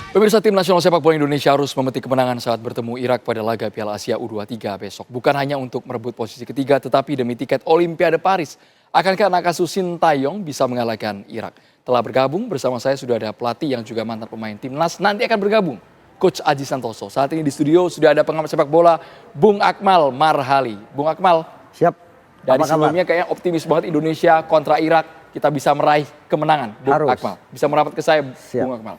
Pemirsa, tim nasional sepak bola Indonesia harus memetik kemenangan saat bertemu Irak pada laga Piala Asia U23 besok. Bukan hanya untuk merebut posisi ketiga, tetapi demi tiket Olimpiade Paris. Akankah anak asuh Sintayong bisa mengalahkan Irak? Telah bergabung bersama saya sudah ada pelatih yang juga mantan pemain timnas, nanti akan bergabung, Coach Aji Santoso. Saat ini di studio sudah ada pengamat sepak bola, Bung Akmal Marhali. Bung Akmal, siap. Dari sebelumnya kayaknya optimis banget Indonesia kontra Irak, kita bisa meraih kemenangan. Bung Harus. Akmal, bisa merapat ke saya, Siap. Bung Akmal.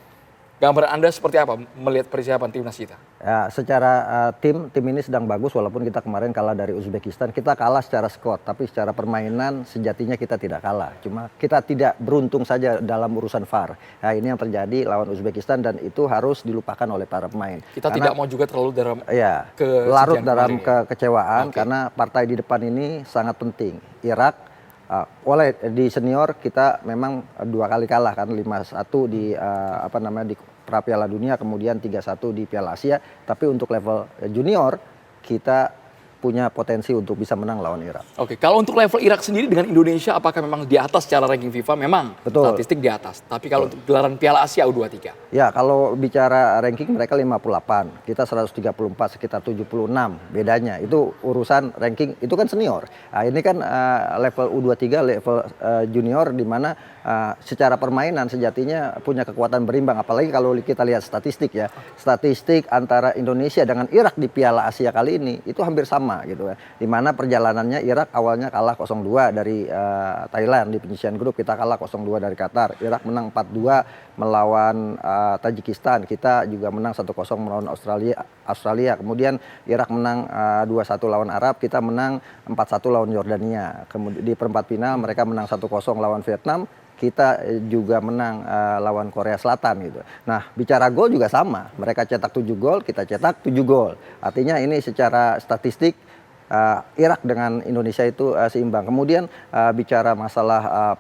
Gambaran Anda seperti apa melihat persiapan timnas kita? Ya, secara tim ini sedang bagus walaupun kita kemarin kalah dari Uzbekistan. Kita kalah secara skor, tapi secara permainan sejatinya kita tidak kalah. Cuma kita tidak beruntung saja dalam urusan VAR. Nah, ini yang terjadi lawan Uzbekistan dan itu harus dilupakan oleh para pemain. Kita tidak mau juga terlalu dalam larut dalam kekecewaan. Oke. Karena partai di depan ini sangat penting. Irak oleh di senior kita memang 2 kali kalah kan, 5-1 di di pra Piala Dunia, kemudian 3-1 di Piala Asia. Tapi untuk level junior kita punya potensi untuk bisa menang lawan Irak. Oke, kalau untuk level Irak sendiri dengan Indonesia, apakah memang di atas secara ranking FIFA? Memang Betul. Statistik di atas. Tapi kalau untuk gelaran Piala Asia U23? Ya, kalau bicara ranking mereka 58, kita 134, sekitar 76 bedanya. Itu urusan ranking, itu kan senior. Nah, ini kan level U23, level junior di mana secara permainan sejatinya punya kekuatan berimbang. Apalagi kalau kita lihat statistik ya. Statistik antara Indonesia dengan Irak di Piala Asia kali ini itu hampir sama gitu kan. Di mana perjalanannya Irak awalnya kalah 0-2 dari Thailand di penyisian grup, kita kalah 0-2 dari Qatar. Irak menang 4-2 melawan Tajikistan. Kita juga menang 1-0 melawan Australia. Kemudian Irak menang 2-1 lawan Arab, kita menang 4-1 lawan Yordania. Kemudian di perempat final mereka menang 1-0 lawan Vietnam. Kita juga menang lawan Korea Selatan gitu. Nah, bicara gol juga sama. Mereka cetak 7 gol, kita cetak 7 gol. Artinya ini secara statistik Irak dengan Indonesia itu seimbang. Kemudian bicara masalah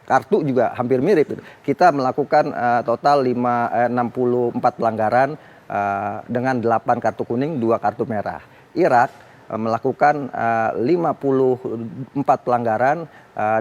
kartu juga hampir mirip. Kita melakukan total 64 pelanggaran dengan 8 kartu kuning, 2 kartu merah. Irak melakukan 54 pelanggaran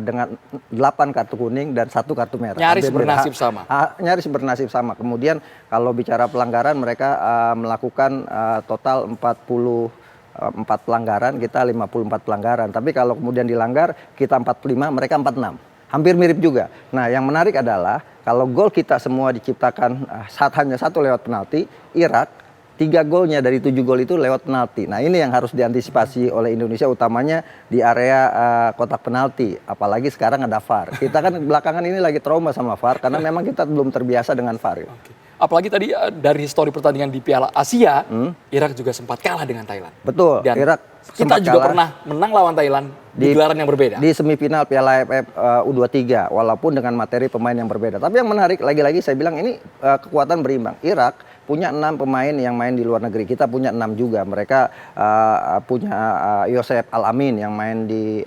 dengan 8 kartu kuning dan 1 kartu merah. Nyaris bernasib sama. Nyaris bernasib sama. Kemudian kalau bicara pelanggaran mereka melakukan total 44 pelanggaran, kita 54 pelanggaran. Tapi kalau kemudian dilanggar kita 45, mereka 46. Hampir mirip juga. Nah, yang menarik adalah kalau gol kita semua diciptakan hanya 1 lewat penalti, Irak 3 golnya dari 7 gol itu lewat penalti. Nah, ini yang harus diantisipasi oleh Indonesia, utamanya di area kotak penalti. Apalagi sekarang ada VAR. Kita kan belakangan ini lagi trauma sama VAR karena memang kita belum terbiasa dengan VAR. Oke. Apalagi tadi dari histori pertandingan di Piala Asia, Irak juga sempat kalah dengan Thailand. Betul. Dan Irak kita juga pernah menang lawan Thailand di gelaran yang berbeda. Di semifinal Piala AFF U23, walaupun dengan materi pemain yang berbeda. Tapi yang menarik, lagi-lagi saya bilang ini kekuatan berimbang. Irak punya 6 pemain yang main di luar negeri. Kita punya 6 juga. Mereka punya Yosef Al-Amin yang main di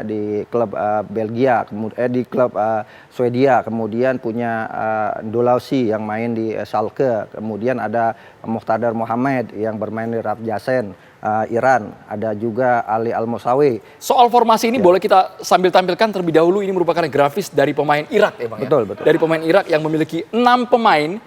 di klub Belgia, kemudian di klub Swedia. Kemudian punya Dolausi yang main di Schalke. Kemudian ada Muhtadar Mohamed yang bermain di Rafjasen Iran. Ada juga Ali Al-Mosawi. Soal formasi ini boleh kita sambil tampilkan terlebih dahulu. Ini merupakan grafis dari pemain Irak ya Bang. Betul, ya? betul. Dari pemain Irak yang memiliki 6 pemain.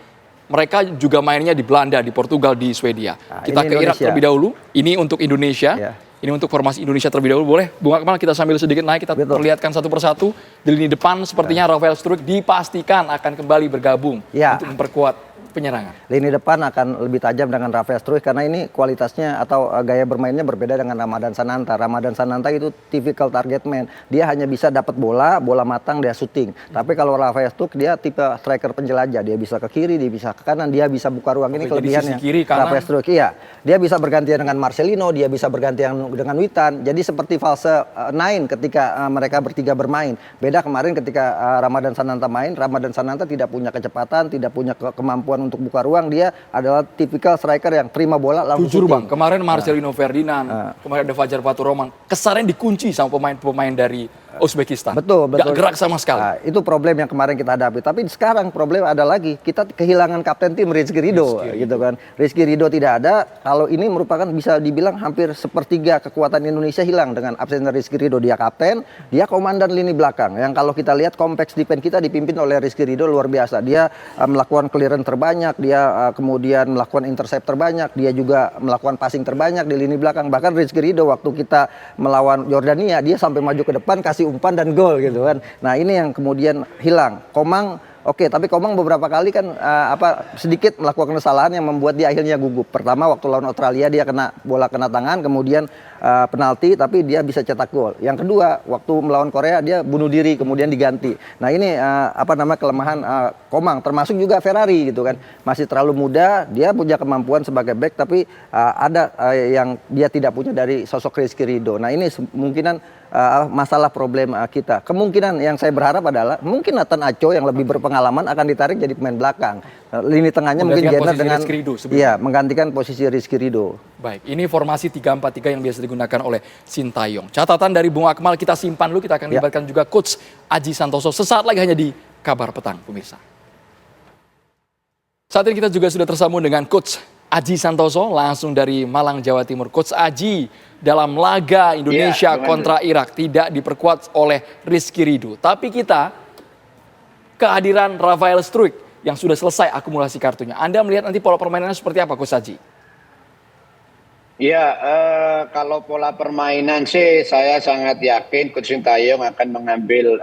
Mereka juga mainnya di Belanda, di Portugal, di Swedia. Nah, kita ke Irak terlebih dahulu. Ini untuk Indonesia. Ya. Ini untuk formasi Indonesia terlebih dahulu. Boleh, Bung Akmal, kita sambil sedikit naik. Kita perlihatkan satu persatu. Di lini depan sepertinya Rafael Struijk dipastikan akan kembali bergabung untuk memperkuat penyerangan. Lini depan akan lebih tajam dengan Rafael Struijk karena ini kualitasnya atau gaya bermainnya berbeda dengan Ramadan Sananta. Ramadan Sananta itu typical target man. Dia hanya bisa dapat bola matang dia syuting. Tapi kalau Rafael Struijk dia tipe striker penjelajah. Dia bisa ke kiri, dia bisa ke kanan, dia bisa buka ruang. Ini kelebihannya. Rafael Struijk, iya. Dia bisa bergantian dengan Marcelino, dia bisa bergantian dengan Witan. Jadi seperti false nine ketika mereka bertiga bermain. Beda kemarin ketika Ramadan Sananta main, Ramadan Sananta tidak punya kecepatan, tidak punya kemampuan untuk buka ruang. Dia adalah tipikal striker yang terima bola langsung jujur shooting. Bang, kemarin Marcelino Ferdinand, kemarin ada Fajar Fatur Roman, kesannya dikunci sama pemain-pemain dari Uzbekistan. Betul, Nggak gerak sama sekali. Nah, itu problem yang kemarin kita hadapi. Tapi sekarang problem ada lagi. Kita kehilangan kapten tim Rizky Ridho, gitu kan. Rizky Ridho tidak ada. Kalau ini merupakan bisa dibilang hampir sepertiga kekuatan Indonesia hilang dengan absennya Rizky Ridho. Dia kapten, dia komandan lini belakang. Yang kalau kita lihat kompleks defense kita dipimpin oleh Rizky Ridho luar biasa. Dia melakukan clearance terbanyak, dia kemudian melakukan intercept terbanyak, dia juga melakukan passing terbanyak di lini belakang. Bahkan Rizky Ridho waktu kita melawan Yordania, dia sampai maju ke depan kasih umpan dan gol gitu kan. Nah, ini yang kemudian hilang. Komang oke, tapi Komang beberapa kali kan sedikit melakukan kesalahan yang membuat dia akhirnya gugup. Pertama waktu lawan Australia dia bola kena tangan, kemudian penalti tapi dia bisa cetak gol. Yang kedua, waktu melawan Korea dia bunuh diri kemudian diganti. Nah, ini kelemahan Komang, termasuk juga Ferrari gitu kan. Masih terlalu muda, dia punya kemampuan sebagai back tapi ada yang dia tidak punya dari sosok Rizky Ridho. Nah, ini kemungkinan masalah problem kita. Kemungkinan yang saya berharap adalah mungkin Nathan Aco yang lebih berpengalaman akan ditarik jadi pemain belakang. Lini tengahnya mungkin Jenner dengan menggantikan posisi Rizky Ridho. Baik, ini formasi 3-4-3 yang biasa digunakan oleh Sintayong. Catatan dari Bung Akmal kita simpan dulu, kita akan libatkan juga Coach Aji Santoso sesaat lagi hanya di Kabar Petang, pemirsa. Saat ini kita juga sudah tersambung dengan Coach Aji Santoso langsung dari Malang, Jawa Timur. Coach Aji, dalam laga Indonesia kontra Irak tidak diperkuat oleh Rizky Ridho. Tapi kita kehadiran Rafael Struijk yang sudah selesai akumulasi kartunya. Anda melihat nanti pola permainannya seperti apa, Coach Aji? Ya, kalau pola permainan sih saya sangat yakin Coach Sintayong akan mengambil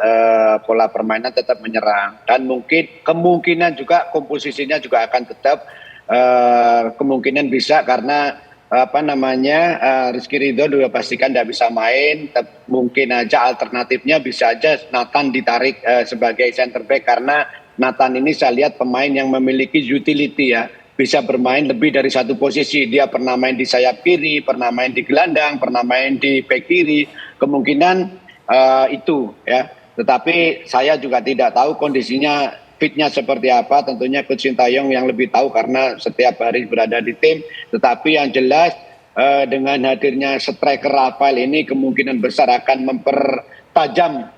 pola permainan tetap menyerang. Dan kemungkinan juga komposisinya juga akan tetap kemungkinan bisa karena Rizky Ridho sudah pastikan tidak bisa main. Mungkin aja alternatifnya bisa aja Nathan ditarik sebagai center back karena Nathan ini saya lihat pemain yang memiliki utility ya. Bisa bermain lebih dari satu posisi. Dia pernah main di sayap kiri, pernah main di gelandang, pernah main di bek kiri. Kemungkinan itu ya. Tetapi saya juga tidak tahu kondisinya fitnya seperti apa. Tentunya Coach Sintayong yang lebih tahu karena setiap hari berada di tim. Tetapi yang jelas dengan hadirnya striker Rafael ini kemungkinan besar akan mempertajam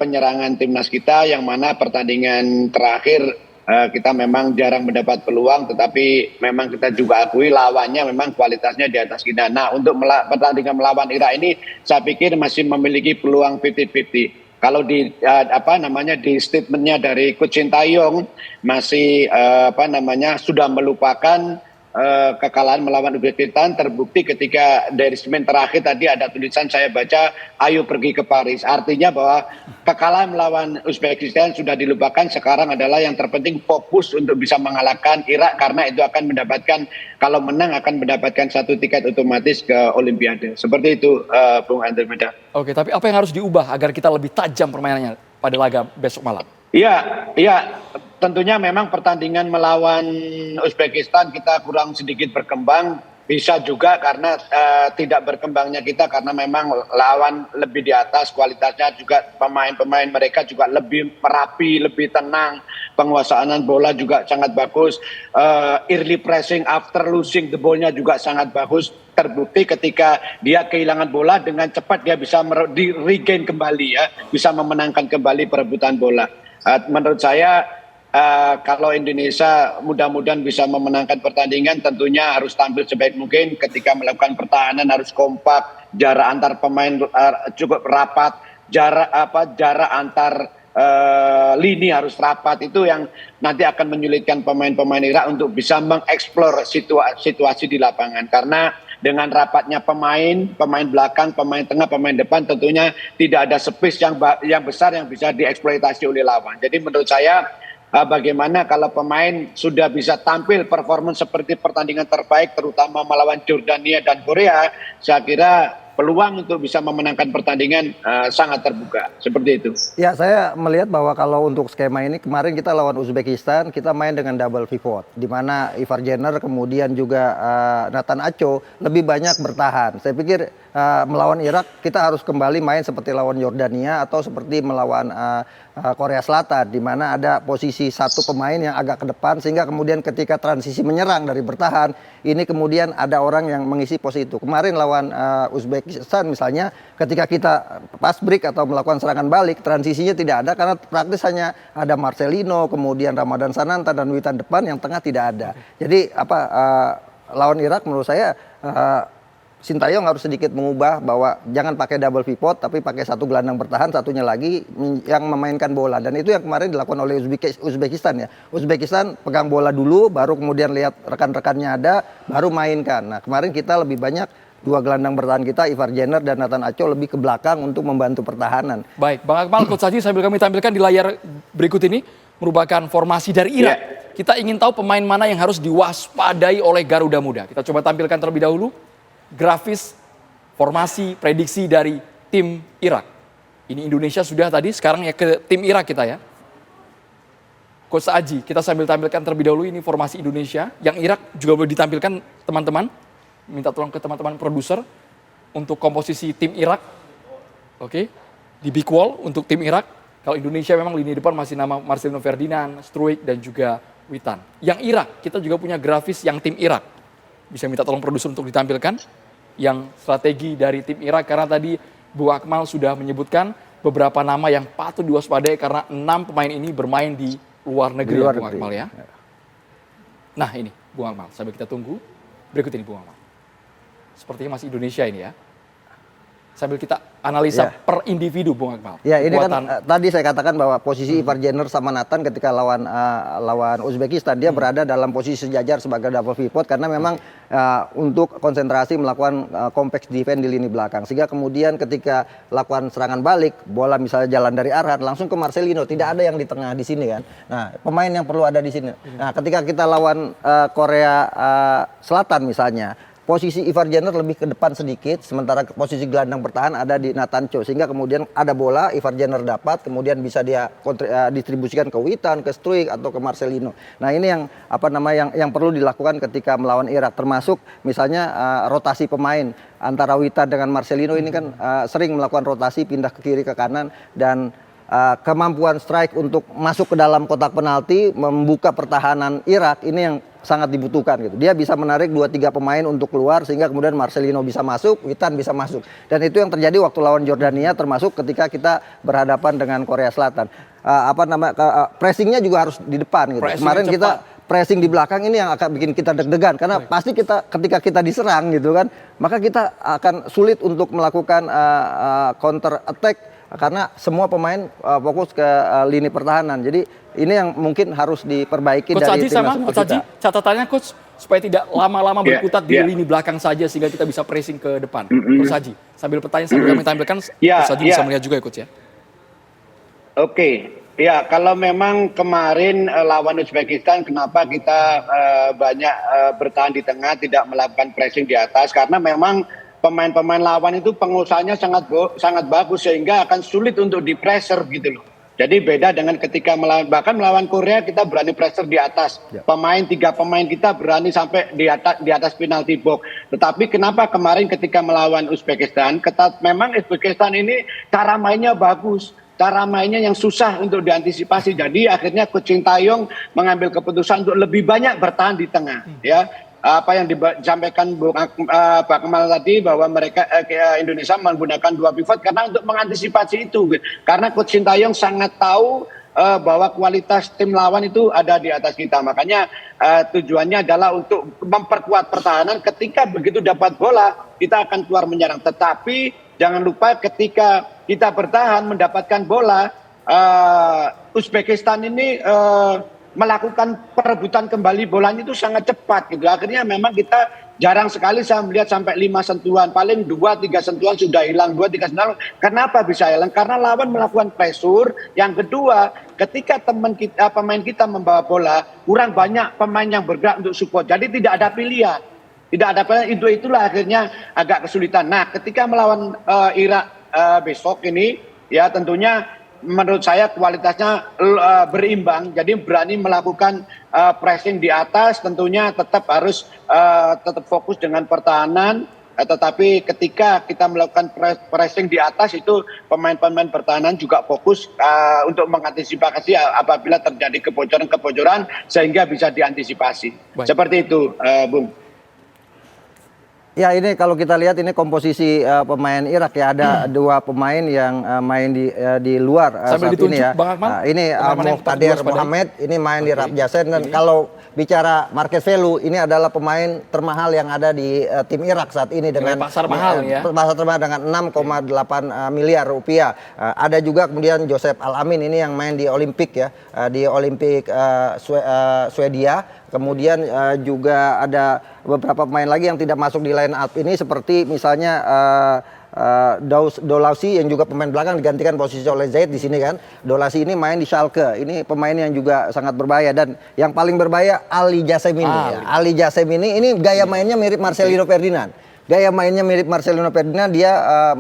penyerangan timnas kita, yang mana pertandingan terakhir kita memang jarang mendapat peluang, tetapi memang kita juga akui lawannya memang kualitasnya di atas kita. Nah, untuk pertandingan melawan Irak ini saya pikir masih memiliki peluang 50-50. Kalau di di statementnya dari Coach Sintayong masih sudah melupakan kekalahan melawan Uzbekistan, terbukti ketika dari statement terakhir tadi ada tulisan saya baca, ayo pergi ke Paris. Artinya bahwa kekalahan melawan Uzbekistan sudah dilupakan, sekarang adalah yang terpenting fokus untuk bisa mengalahkan Irak karena itu akan mendapatkan, kalau menang akan mendapatkan satu tiket otomatis ke Olimpiade. Seperti itu Bung Andromeda. Oke, tapi apa yang harus diubah agar kita lebih tajam permainannya pada laga besok malam? Iya, tentunya memang pertandingan melawan Uzbekistan kita kurang sedikit berkembang. Bisa juga karena tidak berkembangnya kita karena memang lawan lebih di atas, kualitasnya juga pemain-pemain mereka juga lebih merapi, lebih tenang, penguasaan bola juga sangat bagus, early pressing after losing the ball-nya juga sangat bagus. Terbukti ketika dia kehilangan bola dengan cepat dia bisa regain kembali ya, bisa memenangkan kembali perebutan bola. Menurut saya kalau Indonesia mudah-mudahan bisa memenangkan pertandingan, tentunya harus tampil sebaik mungkin. Ketika melakukan pertahanan harus kompak, jarak antar pemain cukup rapat, jarak antar lini harus rapat. Itu yang nanti akan menyulitkan pemain-pemain Irak untuk bisa mengeksplor situasi di lapangan. Karena dengan rapatnya pemain belakang, pemain tengah, pemain depan, tentunya tidak ada space yang besar yang bisa dieksploitasi oleh lawan. Jadi menurut saya bagaimana kalau pemain sudah bisa tampil performance seperti pertandingan terbaik, terutama melawan Jordania dan Korea, saya kira peluang untuk bisa memenangkan pertandingan sangat terbuka. Seperti itu. Ya, saya melihat bahwa kalau untuk skema ini, kemarin kita lawan Uzbekistan, kita main dengan double pivot, di mana Ivar Jenner kemudian juga Nathan Aco lebih banyak bertahan. Saya pikir melawan Irak kita harus kembali main seperti lawan Yordania atau seperti melawan Korea Selatan, di mana ada posisi satu pemain yang agak ke depan, sehingga kemudian ketika transisi menyerang dari bertahan, ini kemudian ada orang yang mengisi posisi itu. Kemarin lawan Uzbekistan misalnya, ketika kita pas break atau melakukan serangan balik, transisinya tidak ada karena praktis hanya ada Marcelino, kemudian Ramadan Sananta dan Witan depan, yang tengah tidak ada. Jadi lawan Irak menurut saya Sintayong harus sedikit mengubah bahwa jangan pakai double pivot tapi pakai satu gelandang bertahan, satunya lagi yang memainkan bola, dan itu yang kemarin dilakukan oleh Uzbekistan ya. Uzbekistan pegang bola dulu, baru kemudian lihat rekan-rekannya ada, baru mainkan. Nah kemarin kita lebih banyak dua gelandang bertahan kita, Ivar Jenner dan Nathan Acho, lebih ke belakang untuk membantu pertahanan. Baik, Bang Akmal, Coach Haji sambil kami tampilkan di layar berikut ini merupakan formasi dari Irak. Kita ingin tahu pemain mana yang harus diwaspadai oleh Garuda Muda. Kita coba tampilkan terlebih dahulu grafis formasi prediksi dari tim Irak. Ini Indonesia sudah tadi, sekarang ya ke tim Irak kita ya. Coach Aji, kita sambil tampilkan terlebih dahulu ini formasi Indonesia. Yang Irak juga boleh ditampilkan teman-teman. Minta tolong ke teman-teman produser untuk komposisi tim Irak. Oke, di big wall untuk tim Irak. Kalau Indonesia memang lini depan masih nama Marcelino Ferdinand, Struijk dan juga Witan. Yang Irak, kita juga punya grafis yang tim Irak. Bisa minta tolong produser untuk ditampilkan yang strategi dari tim Irak, karena tadi Bu Akmal sudah menyebutkan beberapa nama yang patut diwaspadai karena 6 pemain ini bermain di luar negeri, Bu Akmal ya. Nah ini Bu Akmal, sambil kita tunggu berikut ini Bu Akmal. Sepertinya masih Indonesia ini ya. Sambil kita analisa per individu, Bung Akmal. Ya, ini kan tadi saya katakan bahwa posisi Ivar Jenner sama Nathan ketika lawan Uzbekistan, dia berada dalam posisi sejajar sebagai double pivot karena memang untuk konsentrasi melakukan kompleks defense di lini belakang. Sehingga kemudian ketika lakukan serangan balik, bola misalnya jalan dari Arhan langsung ke Marcelino, tidak ada yang di tengah di sini kan. Nah, pemain yang perlu ada di sini. Nah, ketika kita lawan Korea Selatan misalnya, posisi Ivar Jenner lebih ke depan sedikit, sementara posisi gelandang bertahan ada di Nathan Cho, sehingga kemudian ada bola, Ivar Jenner dapat, kemudian bisa dia distribusikan ke Witan, ke Struijk atau ke Marcelino. Nah ini yang perlu dilakukan ketika melawan Irak, termasuk misalnya rotasi pemain antara Witan dengan Marcelino ini kan sering melakukan rotasi, pindah ke kiri ke kanan, dan kemampuan Struijk untuk masuk ke dalam kotak penalti, membuka pertahanan Irak ini yang sangat dibutuhkan gitu. Dia bisa menarik 2-3 pemain untuk keluar sehingga kemudian Marcelino bisa masuk, Witan bisa masuk. Dan itu yang terjadi waktu lawan Jordania, termasuk ketika kita berhadapan dengan Korea Selatan. Pressingnya juga harus di depan gitu. Kemarin kita pressing di belakang ini yang akan bikin kita deg-degan karena pasti ketika kita diserang gitu kan, maka kita akan sulit untuk melakukan counter attack karena semua pemain fokus ke lini pertahanan. Jadi ini yang mungkin harus diperbaiki Coach dari timnas kita. Coach Haji, catatannya Coach supaya tidak lama-lama berkutat di lini belakang saja sehingga kita bisa pressing ke depan. Coach Haji, sambil pertanyaan sambil kami tampilkan, Coach Haji bisa melihat juga ya Coach ya. Oke, ya kalau memang kemarin lawan Uzbekistan kenapa kita banyak bertahan di tengah, tidak melakukan pressing di atas, karena memang pemain-pemain lawan itu pengusahanya sangat bagus sehingga akan sulit untuk di pressure gitu loh. Jadi beda dengan ketika melawan Korea, kita berani pressure di atas. Tiga pemain kita berani sampai di atas penalti box. Tetapi kenapa kemarin ketika melawan Uzbekistan, memang Uzbekistan ini cara mainnya bagus. Cara mainnya yang susah untuk diantisipasi. Jadi akhirnya Coach Sintayong mengambil keputusan untuk lebih banyak bertahan di tengah, ya. Apa yang disampaikan Pak Kemal tadi bahwa Indonesia menggunakan 2 pivot karena untuk mengantisipasi itu. Karena Coach Sintayong sangat tahu bahwa kualitas tim lawan itu ada di atas kita. Makanya tujuannya adalah untuk memperkuat pertahanan. Ketika begitu dapat bola, kita akan keluar menyerang. Tetapi jangan lupa ketika kita bertahan mendapatkan bola, Uzbekistan ini melakukan perebutan kembali bolanya itu sangat cepat gitu. Akhirnya memang kita jarang sekali saya melihat sampai 5 sentuhan, paling 2-3 sentuhan sudah hilang, 2-3 sentuhan. Kenapa bisa hilang? Karena lawan melakukan pressure. Yang kedua, ketika pemain kita membawa bola, kurang banyak pemain yang bergerak untuk support. Jadi tidak ada pilihan. Tidak ada pilihan, itulah akhirnya agak kesulitan. Nah, ketika melawan Irak besok ini, ya tentunya menurut saya kualitasnya berimbang, jadi berani melakukan pressing di atas, tentunya tetap harus tetap fokus dengan pertahanan, tetapi ketika kita melakukan pressing di atas itu pemain-pemain pertahanan juga fokus untuk mengantisipasi apabila terjadi kebocoran-kebocoran sehingga bisa diantisipasi. Baik. Seperti itu, Bung. Ya, ini kalau kita lihat ini komposisi pemain Irak ya, ada dua pemain yang main di luar Sambil saat ini ya. ditunjuk, Bang Akmal, Ini pemain yang Muqtadir patut diwaspadai. Mohamed ini main di Rajassen, dan kalau bicara market value ini adalah pemain termahal yang ada di tim Irak saat ini dengan pasar mahal ya. pasar termahal dengan 6,8 miliar rupiah. Ada juga kemudian Joseph Al-Amin ini yang main di Olimpik ya, di Olimpik Swedia. Kemudian juga ada beberapa pemain lagi yang tidak masuk di line up ini, seperti misalnya Dolausi yang juga pemain belakang digantikan posisi oleh Zaid di sini kan. Dolausi ini main di Schalke. Ini pemain yang juga sangat berbahaya, dan yang paling berbahaya Ali Jassemini. Ali Jassemini ini gaya mainnya mirip Marcelino Ferdinand. Gaya mainnya mirip Marcelino Ferdinand, dia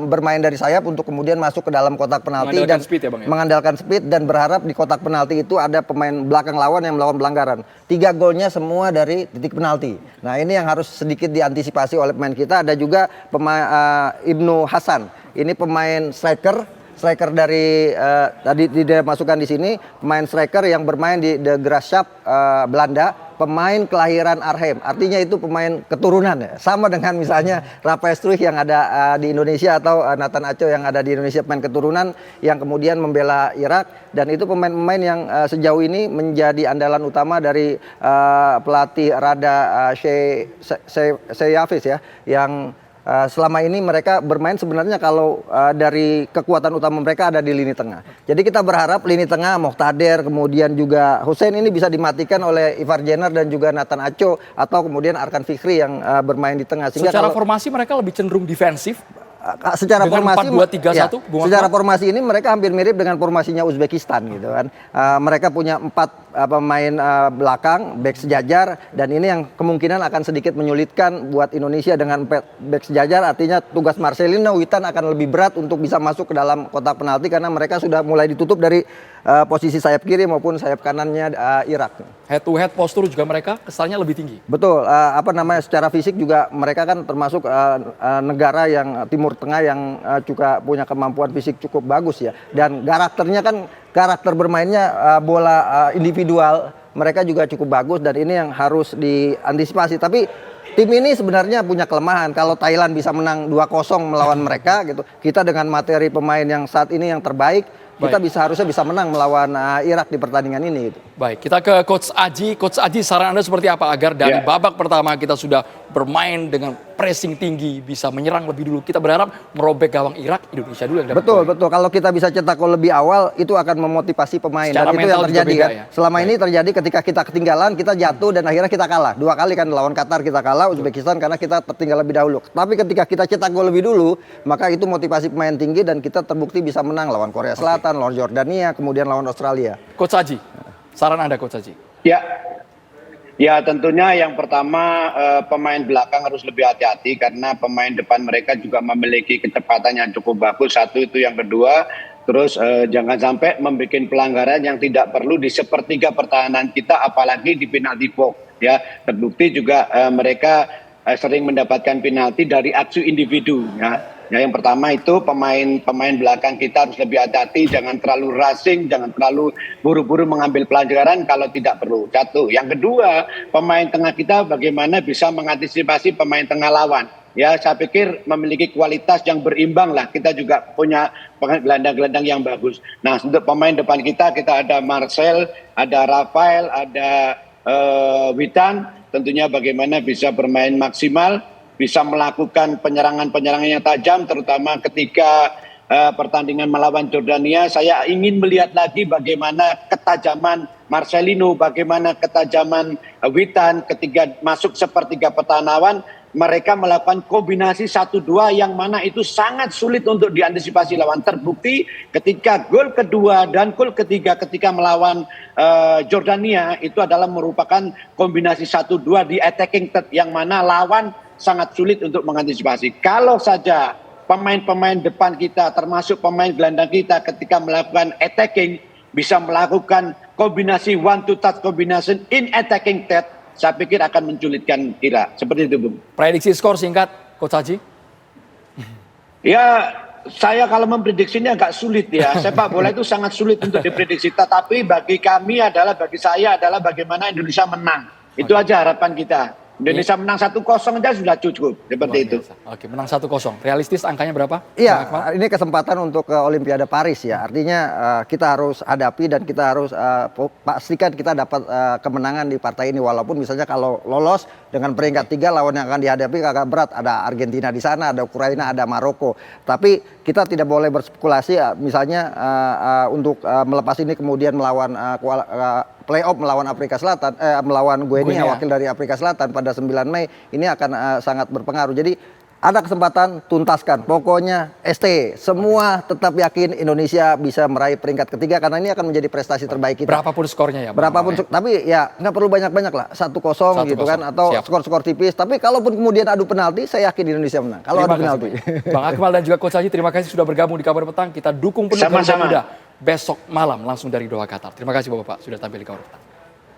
bermain dari sayap untuk kemudian masuk ke dalam kotak penalti Mengandalkan dan speed ya, Bang, ya? mengandalkan speed, dan berharap di kotak penalti itu ada pemain belakang lawan yang melakukan pelanggaran. 3 golnya semua dari titik penalti. Nah, ini yang harus sedikit diantisipasi oleh pemain kita. Ada juga pemain Ibnu Hasan. Ini pemain striker dari tadi tidak masukkan di sini, pemain striker yang bermain di De Graafschap Belanda. Pemain kelahiran Arnhem, artinya itu pemain keturunan ya. Sama dengan misalnya Rafael Struijk yang ada di Indonesia, atau Nathan Aco yang ada di Indonesia, pemain keturunan yang kemudian membela Irak, dan itu pemain-pemain yang sejauh ini menjadi andalan utama dari pelatih Rada Seyhafiz ya, yang selama ini mereka bermain sebenarnya kalau dari kekuatan utama mereka ada di lini tengah. Jadi kita berharap lini tengah Muqtadir, kemudian juga Hussein ini bisa dimatikan oleh Ivar Jenner dan juga Nathan Aco, atau kemudian Arkan Fikri yang bermain di tengah. Sehingga Secara formasi mereka lebih cenderung defensif. secara Dengan formasi 4-2-3-1, ya, Bung secara Akmal? formasi ini mereka hampir mirip dengan formasinya Uzbekistan gitu kan. Mereka punya 4 pemain belakang, back sejajar, dan ini yang kemungkinan akan sedikit menyulitkan buat Indonesia dengan back sejajar. Artinya tugas Marcelino Witan akan lebih berat untuk bisa masuk ke dalam kotak penalti, karena mereka sudah mulai ditutup dari posisi sayap kiri maupun sayap kanannya Irak. Head to head postur juga mereka kesannya lebih tinggi. Betul, secara fisik juga mereka kan termasuk negara yang Timur Tengah yang juga punya kemampuan fisik cukup bagus ya. Dan karakter bermainnya bola individual mereka juga cukup bagus, dan ini yang harus diantisipasi. Tapi tim ini sebenarnya punya kelemahan. Kalau Thailand bisa menang 2-0 melawan mereka gitu, kita dengan materi pemain yang saat ini yang terbaik, kita harusnya bisa menang melawan Irak di pertandingan ini gitu. Baik, kita ke Coach Aji. Coach Aji, saran Anda seperti apa agar dari babak pertama kita sudah bermain dengan pressing tinggi, bisa menyerang lebih dulu. Kita berharap merobek gawang Irak, Indonesia dulu yang dapat Betul, poin. betul. Kalau kita bisa cetak gol lebih awal, itu akan memotivasi pemain. Secara Dan itu yang mental juga terjadi beda kan. ya? Selama ini terjadi ketika kita ketinggalan, kita jatuh dan akhirnya kita kalah. 2 kali kan lawan Qatar kita kalah, Uzbekistan karena kita tertinggal lebih dahulu. Tapi ketika kita cetak gol lebih dulu, maka itu motivasi pemain tinggi, dan kita terbukti bisa menang lawan Korea Selatan, lawan Jordania, kemudian lawan Australia. Coach Aji, saran Anda Coach Aji. Ya, tentunya yang pertama pemain belakang harus lebih hati-hati, karena pemain depan mereka juga memiliki kecepatan yang cukup bagus. Satu itu, yang kedua, terus jangan sampai membuat pelanggaran yang tidak perlu di sepertiga pertahanan kita, apalagi di penalti box. Ya, terbukti juga mereka sering mendapatkan penalti dari aksi individu. Ya, yang pertama itu pemain belakang kita harus lebih hati-hati, jangan terlalu racing, jangan terlalu buru-buru mengambil pelajaran kalau tidak perlu. Satu. Yang kedua, pemain tengah kita bagaimana bisa mengantisipasi pemain tengah lawan. Ya, saya pikir memiliki kualitas yang berimbang lah. Kita juga punya gelandang-gelandang yang bagus. Nah, untuk pemain depan kita ada Marcel, ada Rafael, ada Witan. Tentunya bagaimana bisa bermain maksimal, bisa melakukan penyerangan-penyerangan yang tajam, terutama ketika pertandingan melawan Jordania. Saya ingin melihat lagi bagaimana ketajaman Marcelino, bagaimana ketajaman Witan ketika masuk sepertiga pertahanan. Mereka melakukan kombinasi 1-2 yang mana itu sangat sulit untuk diantisipasi lawan. Terbukti ketika gol kedua dan gol ketiga ketika melawan Jordania itu adalah merupakan kombinasi 1-2 di attacking third, yang mana lawan sangat sulit untuk mengantisipasi. Kalau saja pemain-pemain depan kita termasuk pemain gelandang kita ketika melakukan attacking bisa melakukan kombinasi 1-2 touch combination in attacking third, saya pikir akan menculitkan Irak. Seperti itu, Bung. Prediksi skor singkat Coach Aji. Ya, saya kalau memprediksinya agak sulit ya. Sepak bola itu sangat sulit untuk diprediksi. Tetapi bagi kami adalah, bagi saya adalah bagaimana Indonesia menang. Itu aja harapan kita. Indonesia menang 1-0 aja sudah cukup. Seperti Luar itu. biasa. Oke, menang 1-0. Realistis angkanya berapa? Bang Iya, Akmal? ini kesempatan untuk ke Olimpiade Paris ya. Artinya kita harus hadapi dan kita harus pastikan kita dapat kemenangan di partai ini. Walaupun misalnya kalau lolos dengan peringkat 3 lawan yang akan dihadapi agak berat. Ada Argentina di sana, ada Ukraina, ada Maroko. Tapi kita tidak boleh berspekulasi misalnya untuk melepas ini kemudian melawan playoff melawan Afrika Selatan, melawan Guinea, wakil dari Afrika Selatan pada 9 Mei ini akan sangat berpengaruh. Jadi ada kesempatan, tuntaskan. Pokoknya ST, semua tetap yakin Indonesia bisa meraih peringkat ketiga karena ini akan menjadi prestasi terbaik kita. Berapapun skornya ya, Bang Berapapun, Akmal, ya? tapi ya nggak perlu banyak-banyak lah, 1-0 gitu kan, atau Siap. skor-skor tipis. Tapi kalaupun kemudian adu penalti, saya yakin Indonesia menang. Kalau adu Terima kasih penalti. banyak. Bang Akmal dan juga Coach Haji, terima kasih sudah bergabung di Kabar Petang. Kita dukung penuh Garuda Sama-sama. Muda besok malam langsung dari Doha, Qatar. Terima kasih Bapak-Bapak sudah tampil di Kabar Petang.